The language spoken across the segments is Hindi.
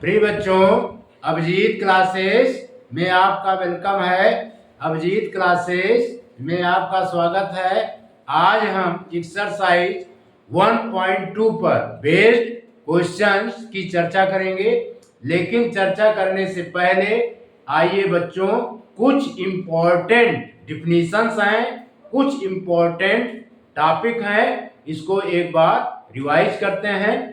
प्रिय बच्चों, अभिजीत क्लासेस में आपका वेलकम है। अभिजीत क्लासेस में आपका स्वागत है। आज हम एक्सरसाइज 1.2 पर बेस्ड क्वेश्चंस की चर्चा करेंगे। लेकिन चर्चा करने से पहले आइए बच्चों, कुछ इम्पोर्टेंट डिफिनीशंस हैं, कुछ इम्पोर्टेंट टॉपिक हैं, इसको एक बार रिवाइज करते हैं।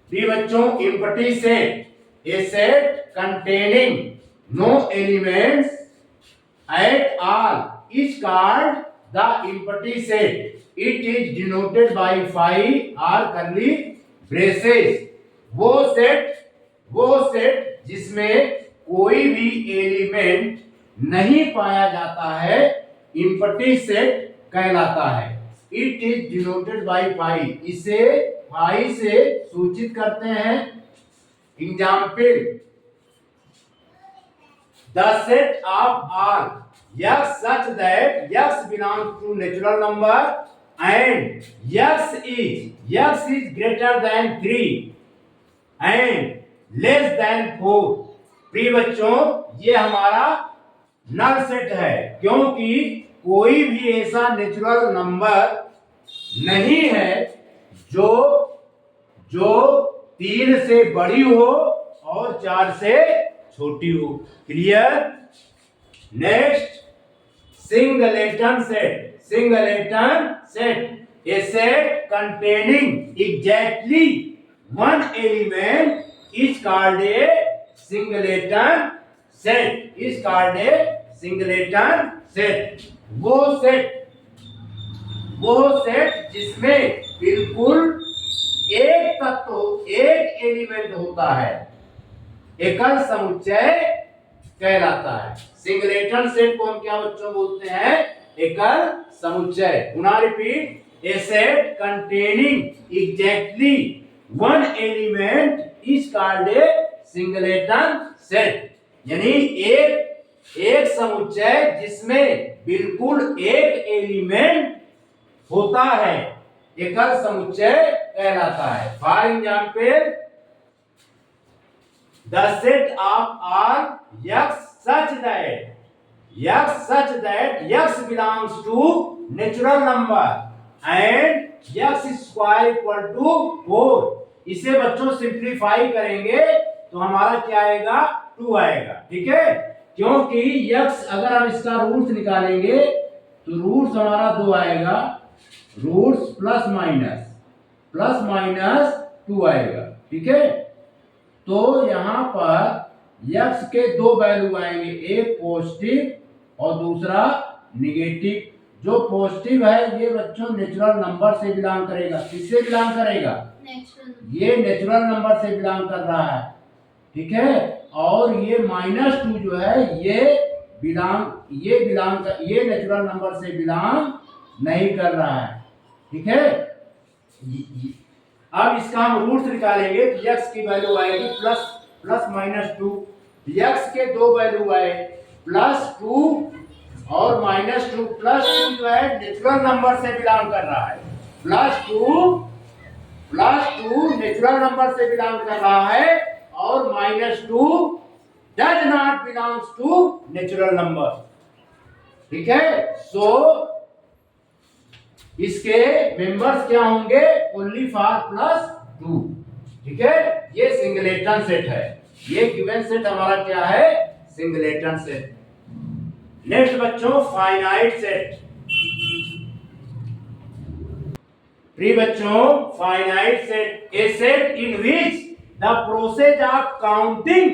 बच्चों, empty set, a set containing no elements at all is called the empty set. It is denoted by phi or curly braces. वो सेट जिसमें कोई भी एलिमेंट नहीं पाया जाता है empty set कहलाता है। It is denoted by phi. इसे phi से सूचित करते हैं। Example, the set of R x such that x belongs to natural number and x is greater than 3 and less than 4। प्रिय बच्चों, ये हमारा नल सेट है, क्योंकि कोई भी ऐसा नेचुरल नंबर नहीं है जो 3 से बड़ी हो और 4 से छोटी हो। Clear? Next, singleton set, a set containing exactly one element is called A singleton set. वो सेट जिसमें बिल्कुल एक तत्व, एक एलिमेंट होता है, एकल समुच्चय कहलाता है। सिंगलेटन सेट को हम क्या बच्चों बोलते हैं? एकल समुच्चय। पुनः repeat, A set containing exactly one element is called A singleton set. यानी एक समुच्चय जिसमें बिल्कुल एक एलिमेंट होता है, एकल समुच्चय कहलाता है। For example, the set of R X such that X belongs to natural number and X square equal to 4। इसे बच्चों सिंप्लीफाई करेंगे तो हमारा क्या आएगा? 2 आएगा। ठीक है, क्योंकि एक्स अगर हम इसका रूट्स निकालेंगे तो रूट्स हमारा 2 आएगा, रूट्स प्लस माइनस 2 आएगा। ठीक है, तो यहां पर x के 2 वैल्यू आएंगे, एक पॉजिटिव और दूसरा निगेटिव। जो पॉजिटिव है ये बच्चों नेचुरल नंबर से बिलोंग करेगा। किससे बिलोंग करेगा? ये नेचुरल नंबर से बिलोंग कर रहा है। ठीक है, और ये -2 जो है ये नेचुरल नंबर से बिलोंग नहीं कर रहा है। ठीक है, अब इसका हम रूट्स निकालेंगे तो x की वैल्यू आएगी प्लस -2। x के 2 वैल्यू आए +2 और -2। +2 जो है नेचुरल नंबर से बिलोंग कर रहा है। +2 नेचुरल नंबर से बिलोंग कर रहा है और -2 does not belongs to natural number. ठीक है, सो इसके मेंबर्स क्या होंगे? Only for +2। ठीक है, ये सिंगलेटन सेट है। ये गिवन सेट हमारा क्या है? Singleton set. नेक्स्ट बच्चों, फाइनाइट सेट। प्रिय बच्चों, finite set, a set in which the process of counting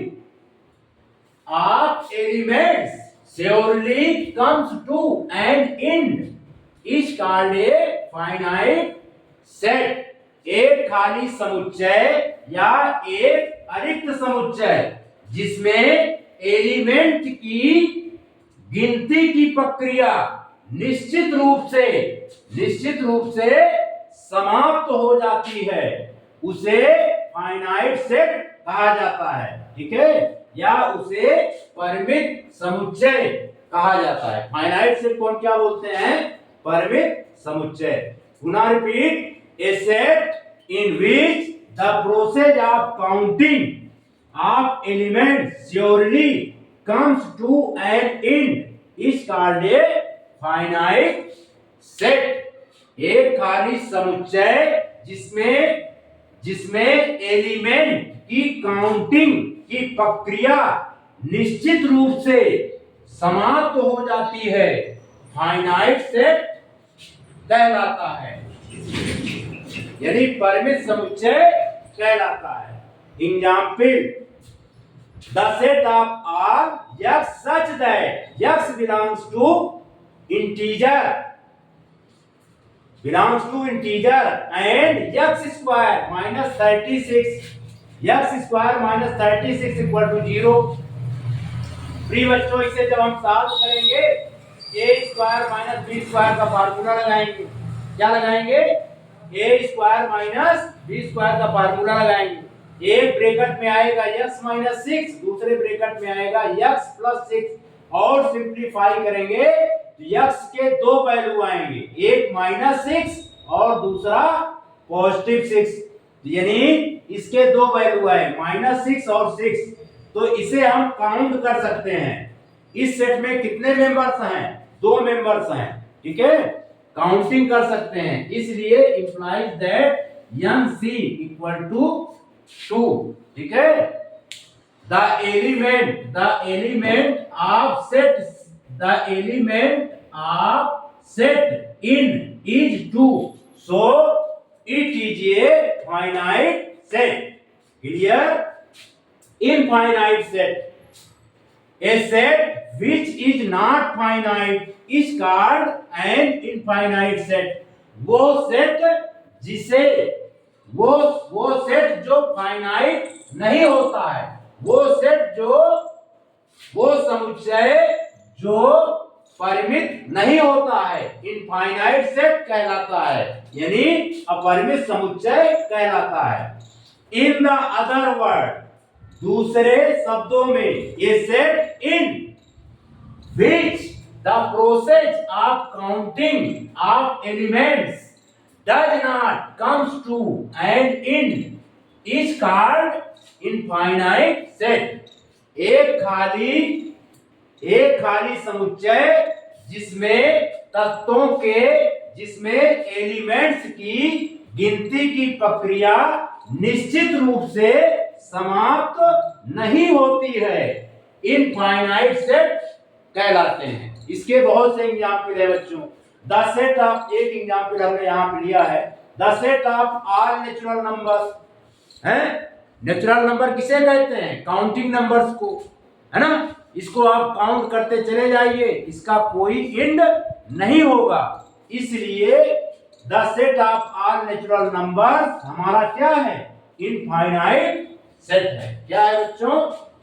of elements surely comes to an end is called a finite set. एक खाली समुच्चय या एक अरिक्त समुच्चय जिसमें एलिमेंट की गिनती की प्रक्रिया निश्चित रूप से समाप्त हो जाती है, उसे फाइनाइट सेट कहा जाता है। ठीक है, या उसे परिमित समुच्चय कहा जाता है। फाइनाइट सेट को हम क्या बोलते हैं? परिमित समुच्चय। पुनः repeat, A set in which the process of counting of elements surely comes to an end is called a finite set। एक खाली समुच्चय जिसमें एलिमेंट की काउंटिंग की प्रक्रिया निश्चित रूप से समाप्त हो जाती है, फाइनाइट सेट कहलाता है, यानी परिमित समुच्चय कहलाता है। Example, the set of R X such that X belongs to integer and x square minus 36 equal to 0। प्रिय बच्चों, इसे जब हम सॉल्व करेंगे a square minus b square का फार्मूला लगाएंगे। क्या लगाएंगे? a square minus b square का फार्मूला लगाएंगे। एक ब्रैकेट में आएगा x माइनस 6, दूसरे ब्रैकेट में आएगा x प्लस 6 और सिंप्लीफाई करेंगे तो x के दो वैल्यू आएंगे, एक माइनस 6 और दूसरा पॉजिटिव 6, यानी इसके दो वैल्यू आए माइनस 6 और 6। तो इसे हम काउंट कर सकते हैं। इस सेट में कितने मेंबर्स हैं? दो मेंबर्स हैं, ठीक है, काउंटिंग कर सकते हैं, इसलिए implies that MC equal to 2, ठीक है। The element of set in is 2, so it is a finite set। Clear? Infinite set, a set which is not finite is called an infinite set। वो सेट जो फाइनाइट नहीं होता है, वो समुच्चय जो परिमित नहीं होता है, इनफाइनाइट सेट कहलाता है, यानी अपरिमित समुच्चय कहलाता है। इन द अदर वर्ड, दूसरे शब्दों में, ये set in which the process of counting of elements does not comes to an end is called infinite set। एक खाली समुच्चय जिसमें एलिमेंट्स की गिनती की प्रक्रिया निश्चित रूप से समाप्त नहीं होती है, इनफाइनाइट सेट कहलाते हैं। इसके बहुत से एग्जाम्पल है बच्चों। द सेट ऑफ, एक एग्जाम्पल हमने यहाँ पे लिया है, the set of all natural numbers है। नेचुरल नंबर किसे कहते हैं? काउंटिंग नंबर्स को, है ना। इसको आप काउंट करते चले जाइए, इसका कोई एंड नहीं होगा, इसलिए the set of all natural numbers हमारा क्या है? इनफाइनाइट सेट है। क्या है बच्चों?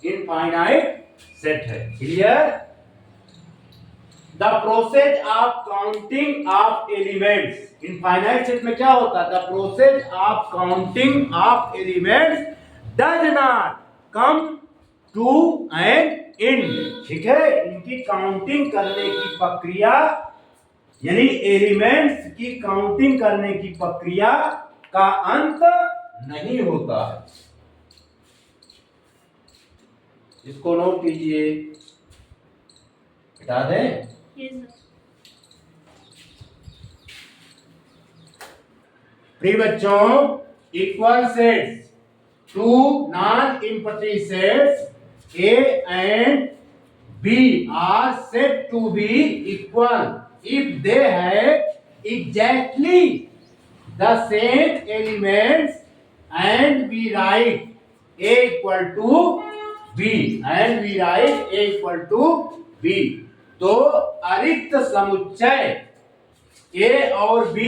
इनफाइनाइट सेट है। Clear? The process of counting of elements, infinite set में क्या होता है? The process of counting of elements does not come to an end, ठीक है। इनकी काउंटिंग करने की प्रक्रिया, यानी एलिमेंट्स की काउंटिंग करने की प्रक्रिया का अंत नहीं होता है। इसको नोट कीजिए, बता दें। प्रिय बच्चों, equal sets, two non empty sets A and B are said to be equal if they have exactly the same elements and we write A equal to B तो अरिक्त समुच्चय A और B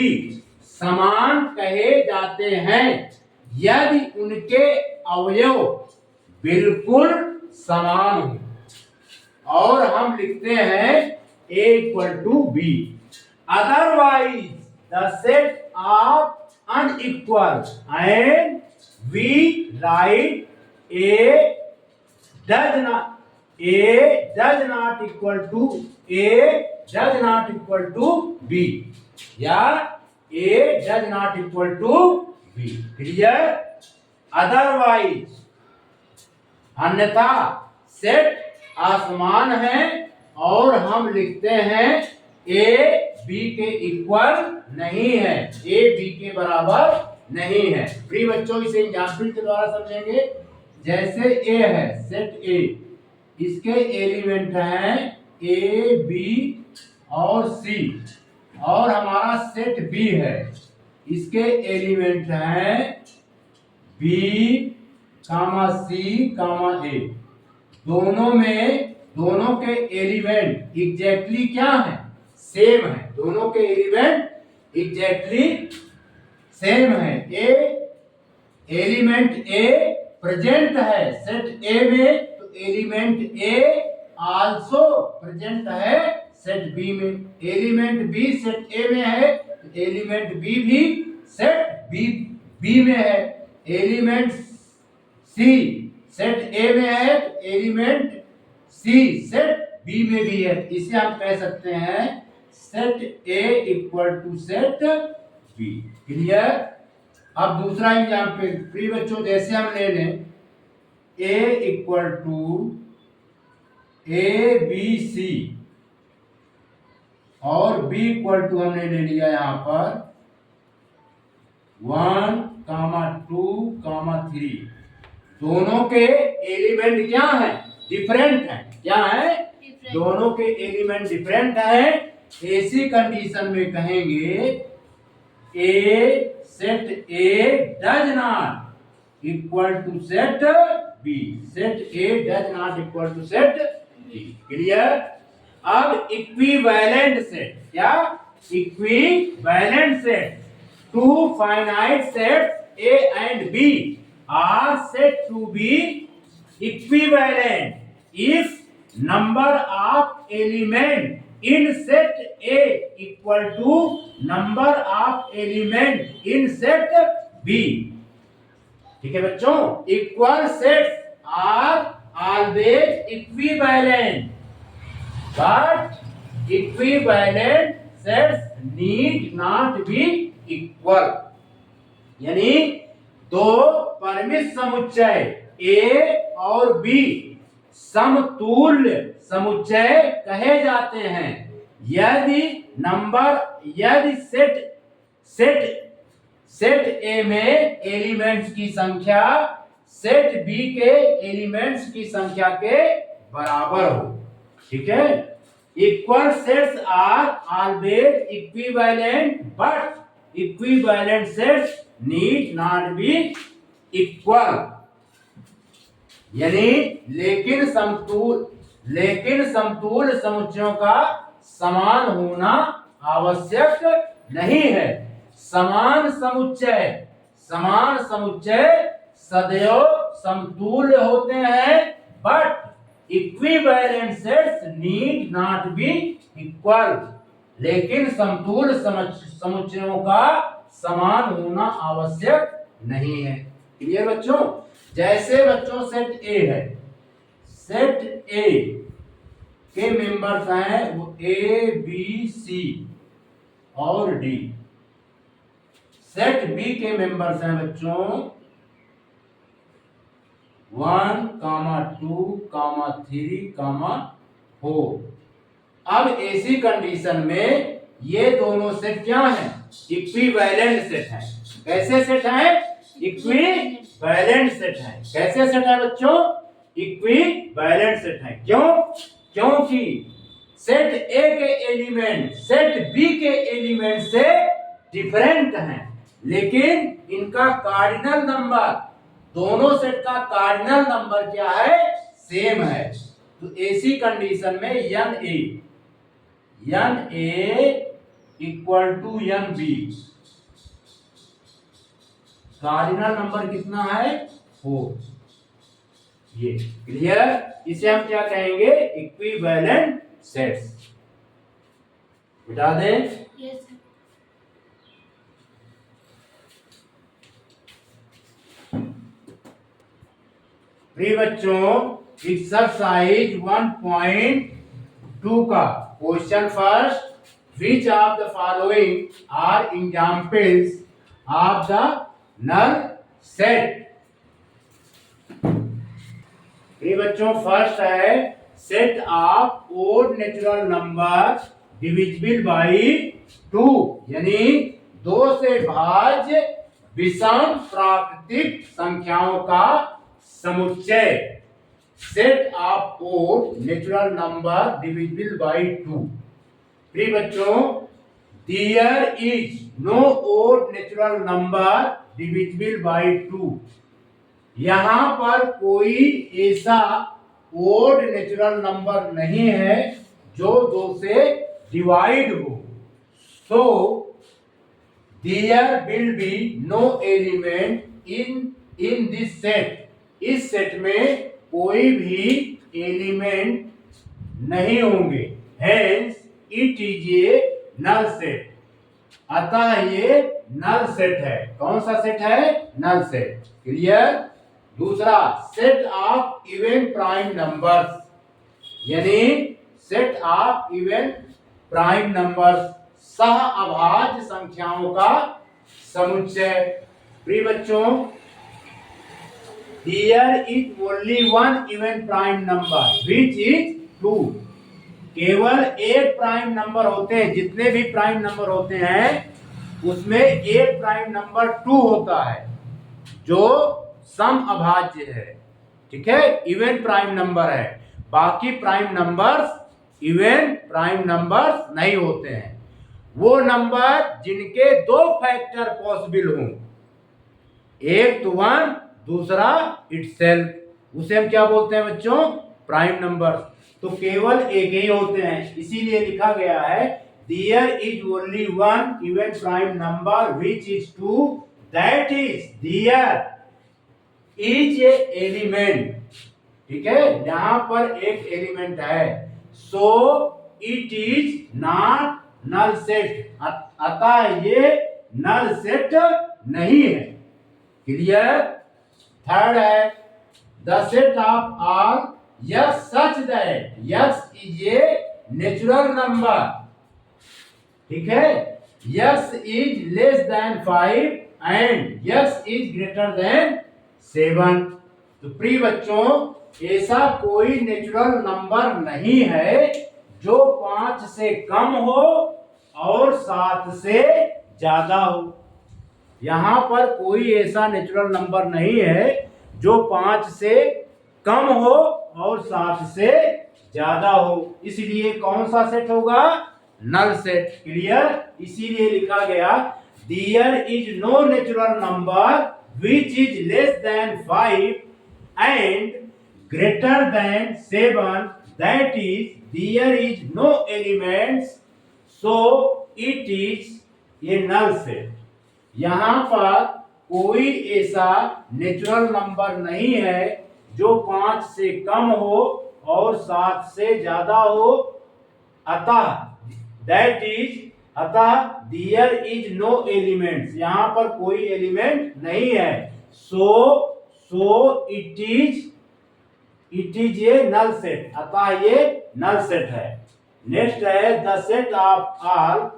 समान कहे जाते हैं यदि उनके अवयव बिल्कुल समान हो, और हम लिखते हैं A equal to B। Otherwise the set of unequal and we write A does not equal to B या A does not equal to B। Clear? Otherwise अन्यथा सेट असमान है और हम लिखते हैं ए बी के इक्वल नहीं है, ए बी के बराबर नहीं है। प्रिय बच्चों, इसे एग्जाम्पल के द्वारा समझेंगे। जैसे ए है, सेट ए, इसके एलिमेंट हैं ए बी और सी, और हमारा सेट बी है, इसके एलिमेंट हैं बी कामा सी कामा ए। दोनों के एलिमेंट एग्जैक्टली क्या है? सेम है। दोनों के एलिमेंट एग्जैक्टली सेम है। ए एलिमेंट ए प्रेजेंट है सेट ए में, तो एलिमेंट ए आल्सो प्रेजेंट है सेट बी में। एलिमेंट बी सेट ए में है, तो एलिमेंट बी भी सेट बी में है। एलिमेंट सी सेट ए में है, तो एलिमेंट सी सेट बी में भी है। इसे हम कह सकते हैं set A equal to set B. Clear? अब दूसरा एग्जाम्पल प्रिय बच्चों, जैसे हम ले लें A equal to A B C और बी इक्वल टू हमने ले लिया यहां पर 1, 2, 3। दोनों के एलिमेंट क्या है? डिफरेंट है। क्या है? दोनों के एलिमेंट डिफरेंट है। ऐसी कंडीशन में कहेंगे A set A does not equal to set B. Set A does not equal to set B. Clear? अब इक्विवेलेंट सेट, क्या? Equivalent set, two finite sets A and B are said to be equivalent if number of element in set A equal to number of element in set B। ठीक है बच्चों, equal sets are always equivalent, but equivalent sets need not be equal. यानी दो परिमित समुच्चय ए और बी समतुल्य समुच्चय कहे जाते हैं यदि सेट ए में एलिमेंट्स की संख्या सेट बी के एलिमेंट्स की संख्या के बराबर हो। ठीक है? Equal sets are always equivalent, but equivalent sets need not be equal. यानी लेकिन समतुल्य समुच्चयों का समान होना आवश्यक नहीं है। समान समुच्चय सदैव समतुल्य होते हैं, but equivalent sets need not be equal. लेकिन समतुल्य समुच्चयों का समान होना आवश्यक नहीं है। क्लियर बच्चों? जैसे बच्चों सेट ए है, सेट ए के मेंबर्स हैं वो ए बी सी और डी। सेट बी के मेंबर्स हैं बच्चों 1, 2, 3, 4। अब ऐसी कंडीशन में ये दोनों सेट क्या हैं? इक्विवेलेंट सेट हैं। कैसे सेट हैं? इक्विवेलेंट सेट हैं। कैसे सेट है बच्चों? इक्विवेलेंट सेट हैं। क्यों? क्योंकि सेट ए के एलिमेंट सेट बी के एलिमेंट से डिफरेंट हैं, लेकिन इनका कार्डिनल नंबर, दोनों सेट का कार्डिनल नंबर क्या है? सेम है। तो ऐसी कंडीशन में N A equal to N B, cardinal number कितना है? 4। ये क्लियर? इसे हम क्या कहेंगे? Equivalent sets. बिठा दें? Yes sir. प्रिय बच्चों, एक्सरसाइज 1.2 का question first, which of the following are examples of the null set? प्रिय बच्चों फर्स्ट है set of odd natural number divisible by 2 यानी 2 से भाज्य विषम प्राकृतिक संख्याओं का समुच्चय। Set of odd natural number divisible by 2। प्रिय बच्चों there is no odd natural number divisible by 2। यहां पर कोई ऐसा ओड नेचुरल नंबर नहीं है जो 2 से डिवाइड हो। So there will be no element in this set. इस सेट में कोई भी एलिमेंट नहीं होंगे। Hence it is a null set. अतः ये नल सेट है। कौन सा सेट है? Null set. क्लियर। दूसरा set of even prime numbers यानी set of even prime numbers सह अभाज्य संख्याओं का समुच्चय। प्रिय बच्चों there is only one even prime number which is 2। केवल एक प्राइम नंबर होते हैं। जितने भी प्राइम नंबर होते हैं उसमें एक प्राइम नंबर 2 होता है जो सम अभाज्य है। ठीक है, इवन प्राइम नंबर है। बाकी prime numbers even prime numbers नहीं होते हैं। वो नंबर जिनके 2 फैक्टर पॉसिबल हों, एक तो 1 दूसरा इटसेल्फ, उसे हम क्या बोलते हैं बच्चों? Prime number. तो केवल एक ही होते हैं, इसीलिए लिखा गया है there is only one even prime number which is 2 that is there is a element. ठीक है, यहां पर एक एलिमेंट है। So it is not null set. अतः ये नल सेट नहीं है। क्लियर। थर्ड है the set of all x such that x is a natural number. ठीक है, x is less than 5 and x is greater than 7। तो प्रिय बच्चों ऐसा कोई नेचुरल नंबर नहीं है जो 5 से कम हो और 7 से ज्यादा हो। यहां पर कोई ऐसा नेचुरल नंबर नहीं है जो 5 से कम हो और 7 से ज्यादा हो। इसलिए कौन सा सेट होगा? Null set. क्लियर। इसीलिए लिखा गया there is no natural number which is less than 5 and greater than 7, that is there is no elements, so it is a null set। यहां पर कोई ऐसा नेचुरल नंबर नहीं है जो 5 से कम हो और 7 से ज्यादा हो। अतः देयर इज नो एलिमेंट्स, यहां पर कोई एलिमेंट नहीं है। So it is a null set. अतः ये नल सेट है। नेक्स्ट है the set of all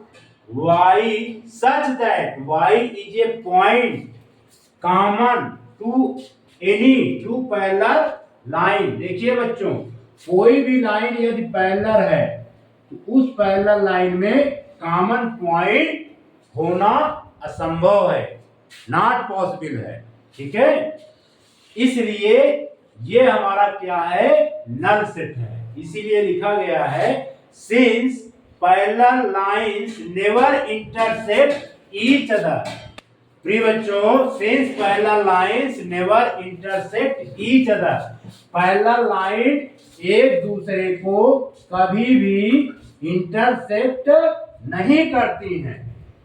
y such that y is a point common to any two parallel line। देखिए बच्चों कोई भी लाइन यदि पैरेलल है तो उस पैरेलल लाइन में कॉमन पॉइंट होना असंभव है, नॉट पॉसिबल है। ठीक है, इसलिए ये हमारा क्या है? नल सेट है। इसीलिए लिखा गया है since parallel lines never intersect each other. प्रिय बच्चों since parallel lines never intersect each other, parallel line एक दूसरे को कभी भी इंटरसेक्ट नहीं करती हैं।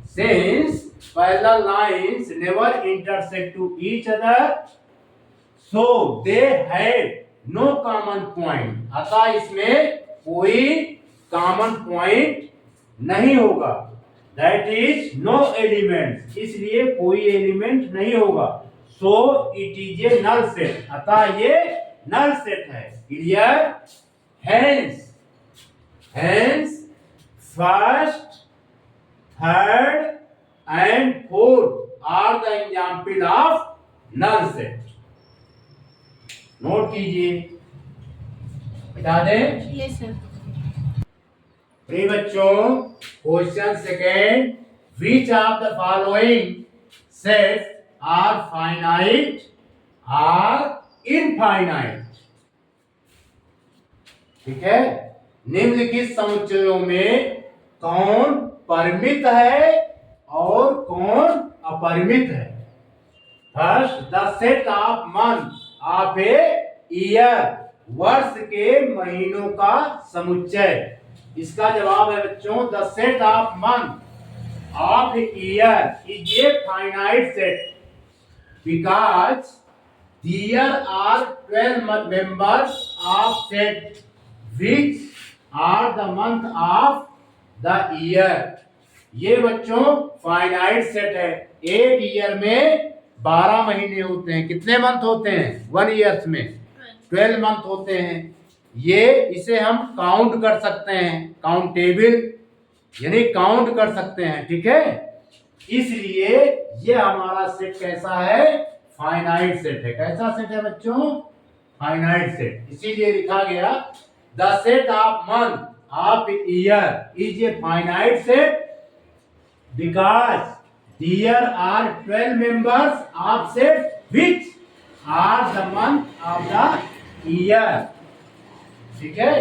Since parallel lines never intersect to each other so they have no common point. अतः इसमें कोई कॉमन पॉइंट नहीं होगा। दैट इज नो एलिमेंट, इसलिए कोई एलिमेंट नहीं होगा। So it is a null set. अतः ये नल सेट है। Clear. Hence first third and fourth are the example of null set. Note कीजिए बता दें? Yes sir. प्रिय बच्चों, question second, which of the following sets are finite or infinite? ठीक है, निम्नलिखित समुच्चयों में कौन परिमित है और कौन अपरिमित है? First, the set of month of a year, वर्ष के महीनों का समुच्चय। इसका जवाब है बच्चों, the set of month of year is a finite set because there are 12 members of set which are the month of the year। ये बच्चों फाइनाइट सेट है। एक ईयर में 12 महीने होते हैं। कितने मंथ होते हैं? 1 ईयर्स में 12 मंथ होते हैं। ये इसे हम काउंट कर सकते हैं, काउंटेबल यानी काउंट कर सकते हैं। ठीक है, इसलिए ये हमारा सेट कैसा है? फाइनाइट सेट है। कैसा सेट है बच्चों? Finite set. इसीलिए लिखा गया the set of month of year is a finite set because there are 12 members of set which are the month of the year। ठीक है,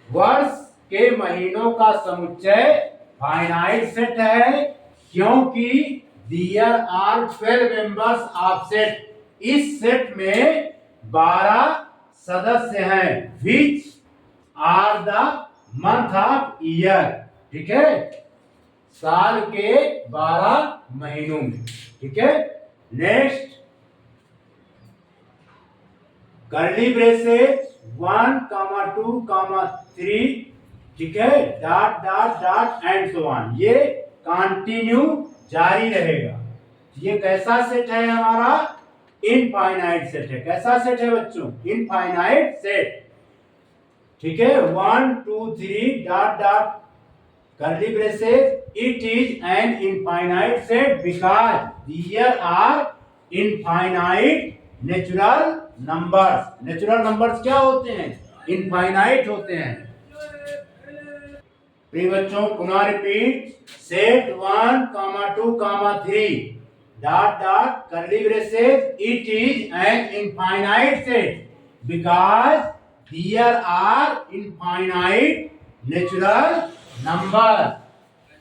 वर्ष के महीनों का समुच्चय फाइनाइट सेट है क्योंकि there are 12 members of set। इस सेट में 12 सदस्य हैं which are the month of year। ठीक है, साल के 12 महीनों में। ठीक है, नेक्स्ट, कर्ली ब्रेसेस 1, 2, 3, ठीक है, dot dot dot and so on, ये कंटिन्यू जारी रहेगा। ये कैसा सेट है हमारा? इनफाइनाइट सेट है। कैसा सेट है बच्चों? Infinite set. ठीक है, 1, 2, 3 dot dot curly braces, it is an infinite set because there are infinite natural numbers। natural numbers क्या होते हैं? infinite होते हैं। प्रिय बच्चों, पुनः repeat, set 1, 2, 3 dot dot curly braces, it is an infinite set because there are infinite natural number.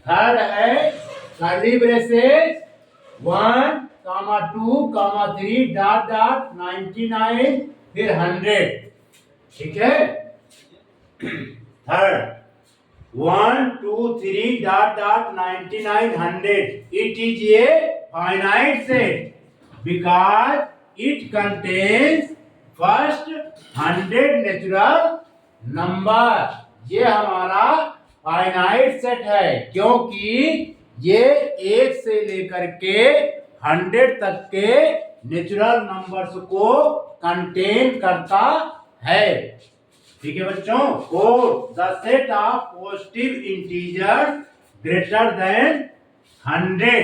Third है कर्ली ब्रेसेस 1, 2, 3 डॉट डॉट 99 फिर 100। ठीक है, third 1, 2, 3 dot dot 99 100। It is a finite set because it contains first 100 natural number. ये हमारा फाइनाइट सेट है क्योंकि ये 1 से लेकर के 100 तक के नेचुरल नंबर्स को कंटेन करता है। ठीक है बच्चों, और the set of positive integer greater than 100,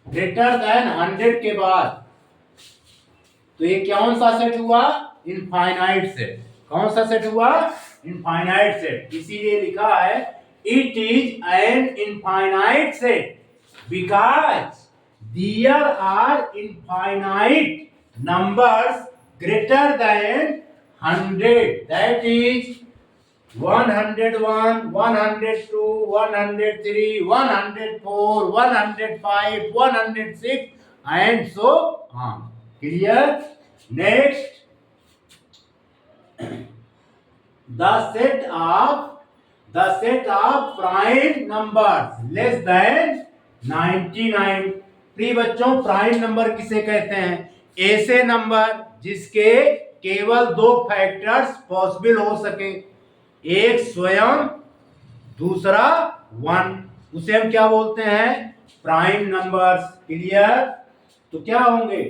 greater than 100 के बाद तो ये कौन सा सेट हुआ? Infinite set. कौन सा सेट हुआ? Infinite set. इसीलिए लिखा है it is an infinite set because there are infinite numbers greater than 100। That is 101, 102, 103, 104, 105, 106 and so on. Clear? Next, the set of prime numbers less than 99। प्रिय बच्चों, प्राइम नंबर किसे कहते हैं? ऐसे नंबर जिसके केवल 2 फैक्टर्स पॉसिबल हो सके, एक स्वयं, दूसरा 1, उसे हम क्या बोलते हैं? Prime numbers. क्लियर? तो क्या होंगे?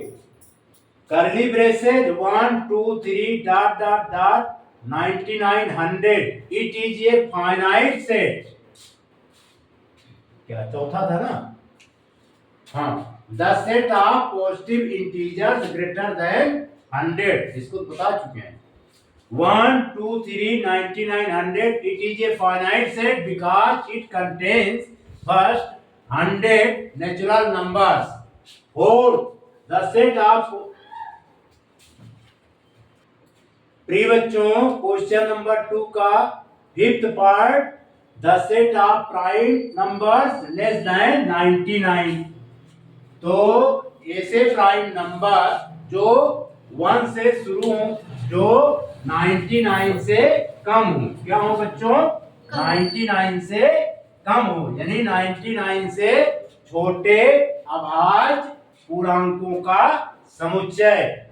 Curly braces 1, 2, 3 dot dot dot 99 100। It is a finite set. क्या चौथा था ना? हाँ, the set of positive integers greater than 100, इसको बता चुके हैं। 1 2 3 99 100 it is a finite set because it contains first 100 natural numbers. Fourth, the set of प्रिय बच्चों क्वेश्चन नंबर 2 का fifth part, the set of prime numbers less than 99। तो ऐसे प्राइम नंबर जो 1 से शुरू हो, जो 99 से कम हो। क्या हो बच्चों? 99 से कम हो, यानी 99 से छोटे अभाज्य पूर्णांकों का समुच्चय।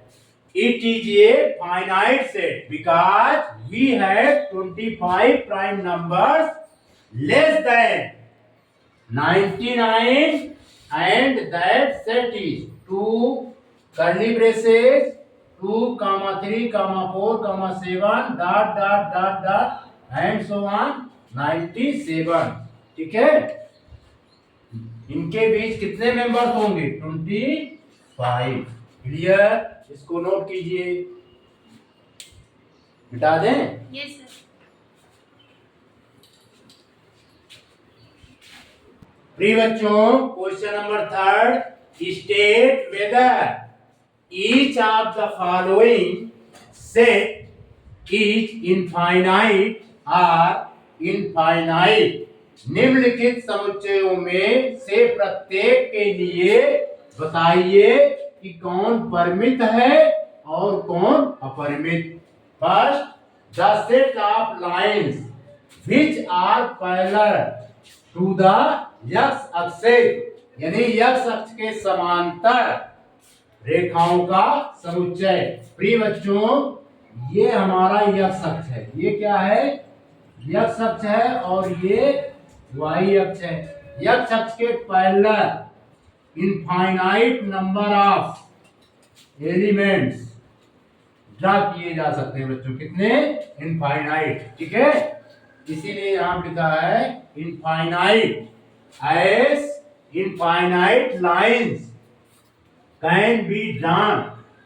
It is a finite set because we have 25 prime numbers less than 99 and that set is 2 curly braces 2, 3, 4, 7 dot dot dot dot and so on 97। ठीक है, इनके बीच कितने मेंबर्स होंगे? 25। क्लियर? इसको नोट कीजिए, मिटा दें। Yes sir. प्रिय बच्चों question number 3 state whether each of the following set is infinite और इनफाइनाइट। निम्नलिखित समुच्चयों में से प्रत्येक के लिए बताइए कि कौन परिमित है और कौन अपरिमित। First, the set of lines which are parallel to the X axis, यानी एक्स अक्ष के समांतर रेखाओं का समुच्चय। प्रिय बच्चों ये हमारा एक्स अक्ष है, ये क्या है? एक्स अक्ष है और ये वाई अक्ष है। एक्स अक्ष के parallel infinite number of elements draw किए जा सकते हैं बच्चों। कितने? इनफाइनाइट। ठीक है, इसीलिए यहां लिखा है infinite, as infinite lines can be drawn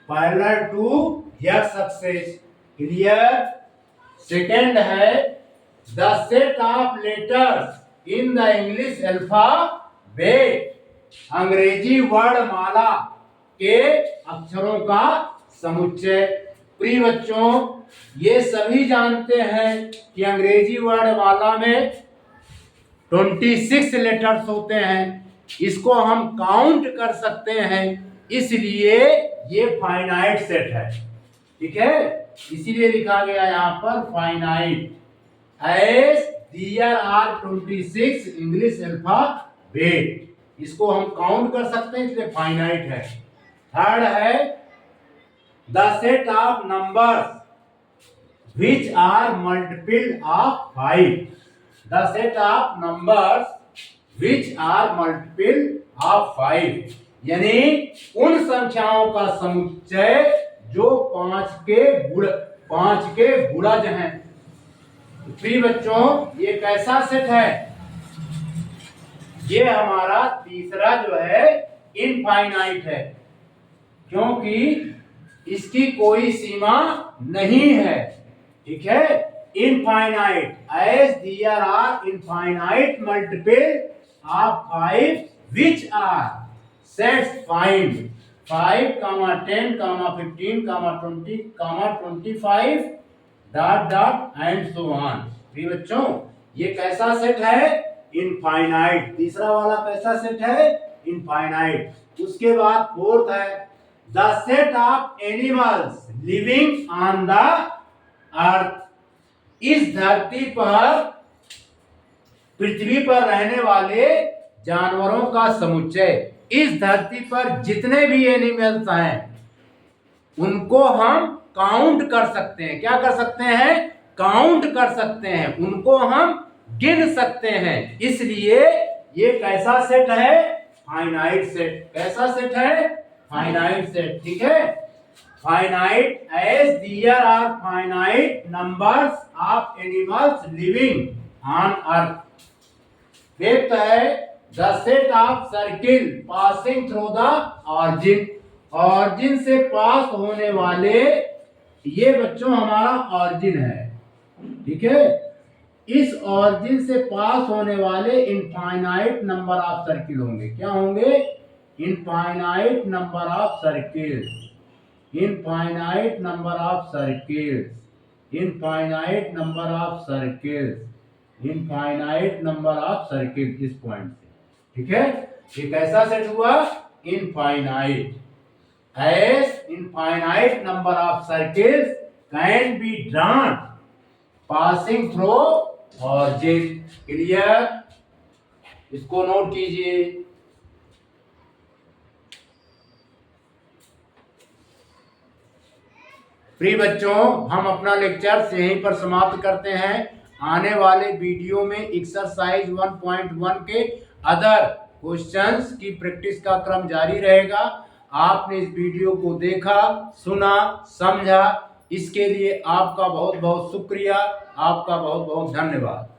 parallel to X axis. Clear? Second है the set of letters in the English alphabet, अंग्रेजी वर्णमाला के अक्षरों का समुच्चय। प्रिय बच्चों ये सभी जानते हैं कि अंग्रेजी वर्णमाला में 26 लेटर्स होते हैं, इसको हम काउंट कर सकते हैं, इसलिए ये फाइनाइट सेट है। ठीक है, इसीलिए लिखा गया यहाँ पर finite, as there are 26 English alphabet. इसको हम काउंट कर सकते हैं, इसलिए फाइनाइट है। थर्ड है the set of numbers which are multiple of 5, the set of numbers which are multiple of 5, यानी उन संख्याओं का समुच्चय जो 5 के गुणज हैं। प्रिय बच्चों ये कैसा सेट है? ये हमारा तीसरा जो है इनफाइनाइट है, क्योंकि इसकी कोई सीमा नहीं है। ठीक है, infinite, as there are infinite multiple of 5 which are sets find 5, 10, 15, 20, 25 dot dot and so on. प्रिय बच्चों ये कैसा सेट है? इनफाइनाइट। तीसरा वाला कैसा सेट है? इनफाइनाइट। उसके बाद फोर्थ है the set of animals living on the earth, इस धरती पर पृथ्वी पर रहने वाले जानवरों का समुच्चय। इस धरती पर जितने भी एनिमल्स हैं उनको हम काउंट कर सकते हैं। क्या कर सकते हैं? काउंट कर सकते हैं, उनको हम गिन सकते हैं। इसलिए ये कैसा सेट है? Finite set. कैसा सेट है? Finite set. ठीक है, finite as there are finite numbers of animals living on earth. Fifth है the set of circle passing through the origin, origin से पास होने वाले ये बच्चों हमारा ऑरिजिन है, ठीक है। इस ऑरिजिन से पास होने वाले इनफाइनाइट नंबर ऑफ सर्किल होंगे। क्या होंगे? Infinite number of circles, infinite number of circles, infinite number of circles, infinite number of circles, इस पॉइंट से, ठीक है। ये कैसा सेट हुआ? Infinite. as infinite number of circles can be drawn passing through origin। Clear? इसको नोट कीजिए। प्रिय बच्चों, हम अपना लेक्चर यहीं पर समाप्त करते हैं। आने वाले वीडियो में एक्सरसाइज 1.1 के अदर क्वेश्चंस की प्रैक्टिस का क्रम जारी रहेगा। आपने इस वीडियो को देखा, सुना, समझा, इसके लिए आपका बहुत बहुत शुक्रिया, आपका बहुत बहुत धन्यवाद।